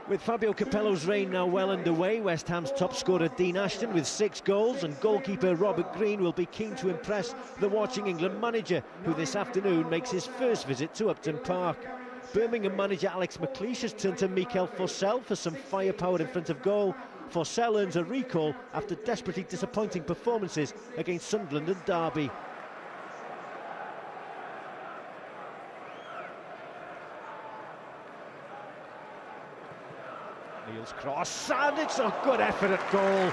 With Fabio Capello's reign now well underway, West Ham's top scorer Dean Ashton with 6 goals, and goalkeeper Robert Green will be keen to impress the watching England manager, who this afternoon makes his first visit to Upton Park. Birmingham manager Alex McLeish has turned to Mikel Forsell for some firepower in front of goal. Forsell earns a recall after desperately disappointing performances against Sunderland and Derby. Neil's cross, and it's a good effort at goal.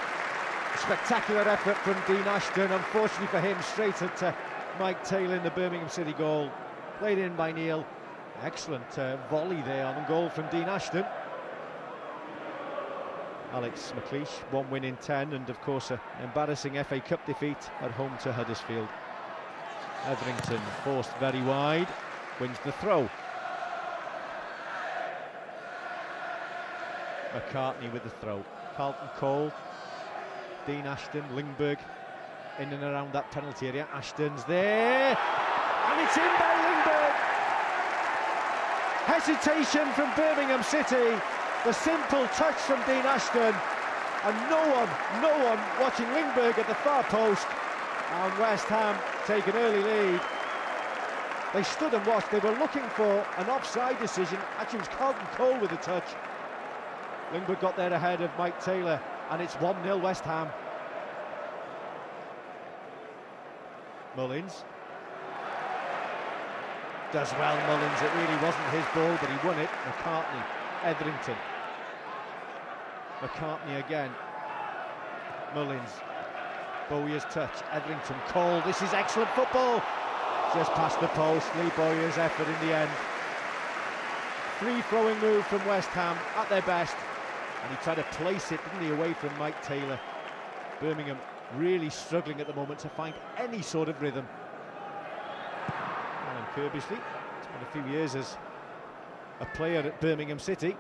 Spectacular effort from Dean Ashton. Unfortunately for him, straight at Mike Taylor in the Birmingham City goal. Played in by Neil. Excellent volley there on goal from Dean Ashton. Alex McLeish, 1 win in 10, and of course an embarrassing FA Cup defeat at home to Huddersfield. Etherington forced very wide, wins the throw. McCartney with the throw. Carlton Cole, Dean Ashton, Lingberg in and around that penalty area. Ashton's there, and it's in by Lingberg. Hesitation from Birmingham City. The simple touch from Dean Ashton, and no one watching Lingberg at the far post, and West Ham take an early lead. They stood and watched. They were looking for an offside decision. Actually, it was Carlton Cole with the touch. Lingberg got there ahead of Mike Taylor, and it's 1-0 West Ham. Mullins does well. Mullins, it really wasn't his ball, but he won it. McCartney, Etherington. McCartney again. Mullins. Bowyer's touch. Etherington. Cole. This is excellent football. Just past the post. Lee Bowyer's effort in the end. Free-throwing move from West Ham at their best. And he tried to place it, didn't he, away from Mike Taylor. Birmingham really struggling at the moment to find any sort of rhythm. Alan Kirbysley, it's been a few years as a player at Birmingham City.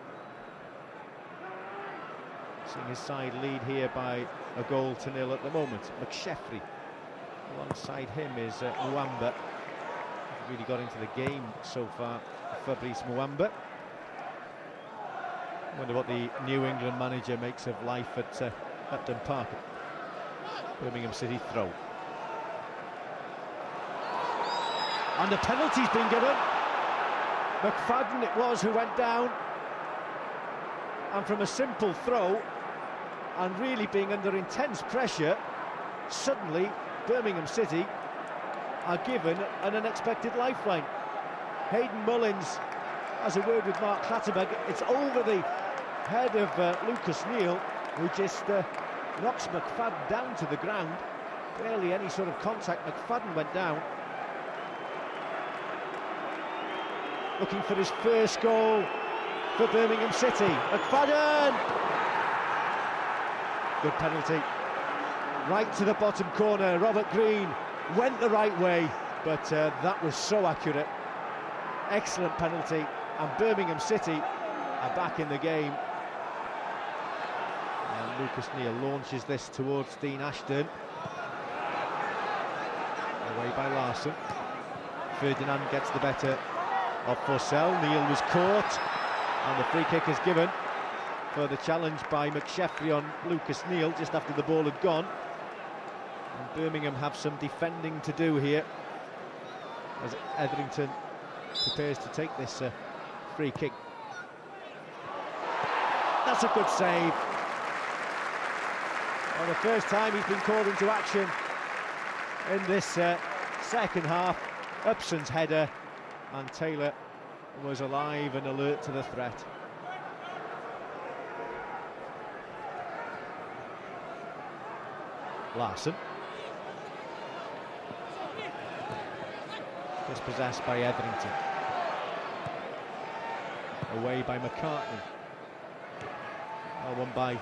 Seeing his side lead here by a 1-0 at the moment. McSheffrey, alongside him is Muamba. Really got into the game so far, Fabrice Muamba. Wonder what the New England manager makes of life at Upton Park. Birmingham City throw. And a penalty's been given. McFadden it was who went down. And from a simple throw, and really being under intense pressure, suddenly Birmingham City are given an unexpected lifeline. Hayden Mullins has a word with Mark Clatterbuck. It's over the head of Lucas Neal, who just knocks McFadden down to the ground. Barely any sort of contact. McFadden went down. Looking for his first goal for Birmingham City. McFadden! Good penalty. Right to the bottom corner. Robert Green went the right way, but that was so accurate. Excellent penalty, and Birmingham City are back in the game. And Lucas Neal launches this towards Dean Ashton. Away by Larson. Ferdinand gets the better of Forsell. Neal was caught, and the free kick is given for the challenge by McSheffrey on Lucas Neal just after the ball had gone. And Birmingham have some defending to do here as Etherington prepares to take this free kick. That's a good save. Well, the first time he's been called into action in this second half. Upson's header, and Taylor was alive and alert to the threat. Larson. Dispossessed by Etherington. Away by McCartney. Well, won by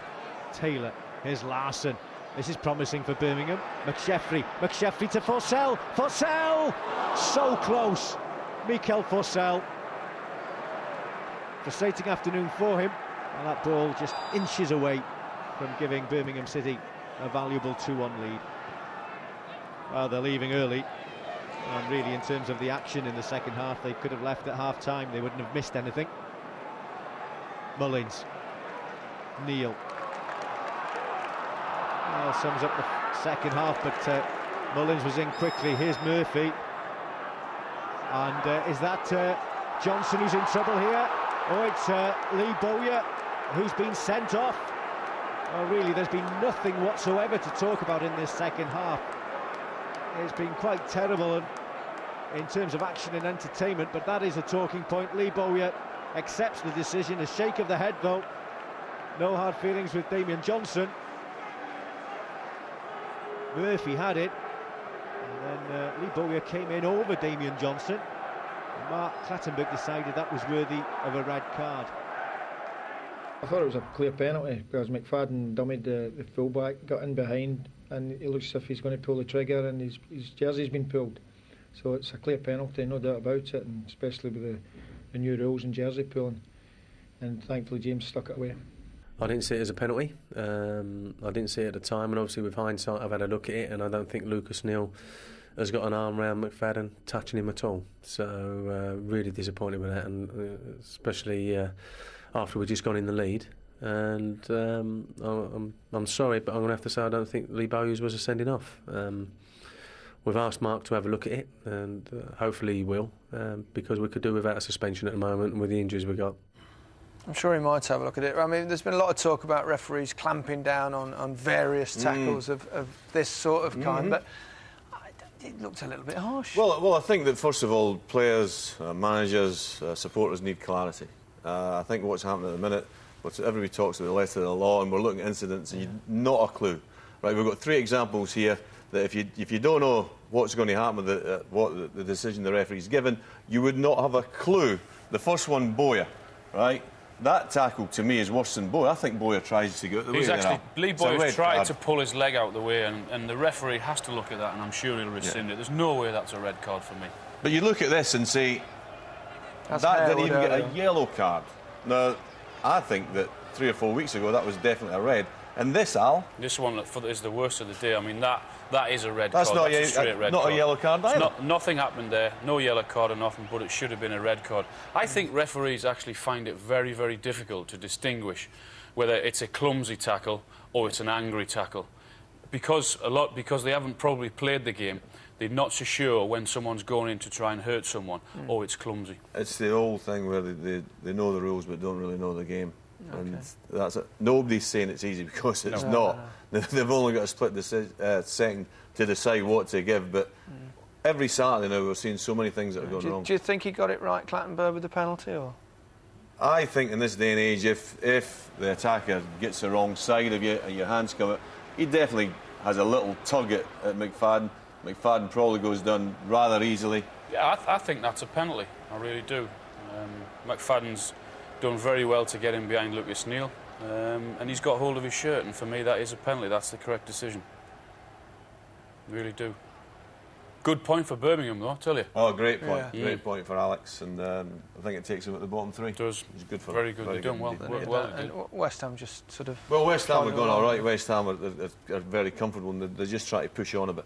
Taylor. Here's Larson. This is promising for Birmingham. McSheffrey. McSheffrey to Forsell. Forsell! So close. Mikel Forsell. Frustrating afternoon for him. And that ball just inches away from giving Birmingham City a valuable 2-1 lead. Well, they're leaving early. And really, in terms of the action in the second half, they could have left at half-time. They wouldn't have missed anything. Mullins. Neil. Well, sums up the second half, but Mullins was in quickly. Here's Murphy. And is that Johnson who's in trouble here? Oh, it's Lee Bowyer who's been sent off. Well, really, there's been nothing whatsoever to talk about in this second half. It's been quite terrible in terms of action and entertainment, but that is a talking point. Lee Bowyer accepts the decision. A shake of the head, though. No hard feelings with Damien Johnson. Murphy had it, and then Lee Bowyer came in over Damien Johnson. And Mark Clattenburg decided that was worthy of a red card. I thought it was a clear penalty because McFadden dummied the fullback, got in behind, and he looks as if he's going to pull the trigger, and his jersey's been pulled. So it's a clear penalty, no doubt about it, and especially with the new rules in jersey pulling. And thankfully James stuck it away. I didn't see it as a penalty. I didn't see it at the time, and obviously with hindsight I've had a look at it, and I don't think Lucas Neal has got an arm around McFadden touching him at all. So really disappointed with that, and especially after we'd just gone in the lead. And I'm sorry, but I'm going to have to say I don't think Lee Bowyer was a sending off. We've asked Mark to have a look at it, and hopefully he will, because we could do without a suspension at the moment, and with the injuries we got. I'm sure he might have a look at it. I mean, there's been a lot of talk about referees clamping down on various tackles of this sort of kind, but it looked a little bit harsh. Well, I think that first of all, players, managers, supporters need clarity. I think what's happening at the minute, everybody talks about the letter of the law, and we're looking at incidents, and you've not a clue. Right, we've got 3 examples here that if you don't know what's going to happen with what the decision the referee's given, you would not have a clue. The first one, Bowyer, right? That tackle to me is worse than Bowyer. I think Bowyer tries to go out the way. Lee Bowyer's tried to pull his leg out the way, and the referee has to look at that, and I'm sure he'll rescind it. There's no way that's a red card for me. But you look at this and say, that didn't even get a yellow card. Now, I think that 3 or 4 weeks ago that was definitely a red. And this, Al? This one is the worst of the day. I mean, that is a red card. That's not a straight red not card. A yellow card either. Nothing happened there. No yellow card or nothing, but it should have been a red card. I think referees actually find it very, very difficult to distinguish whether it's a clumsy tackle or it's an angry tackle. Because they haven't probably played the game, they're not so sure when someone's going in to try and hurt someone, or it's clumsy. It's the old thing where they know the rules but don't really know the game. Okay. And that's it. Nobody's saying it's easy because it's not. No. They've only got a split second to decide what to give. But every Saturday now we're seeing so many things that are going wrong. Do you think he got it right, Clattenburg, with the penalty? Or? I think in this day and age, if the attacker gets the wrong side of you and your hands come out, he definitely has a little tug at McFadden. McFadden probably goes down rather easily. Yeah, I think that's a penalty. I really do. McFadden's done very well to get in behind Lucas Neal, and he's got hold of his shirt, and for me that is a penalty. That's the correct decision. Really do. Good point for Birmingham, though, I tell you. Oh, great point. Yeah. Great point for Alex, and I think it takes him at the bottom 3. It does. He's good for very good. They've done well. West Ham just sort of... Well, West Ham are going all right. West Ham are very comfortable, and they're just trying to push on a bit.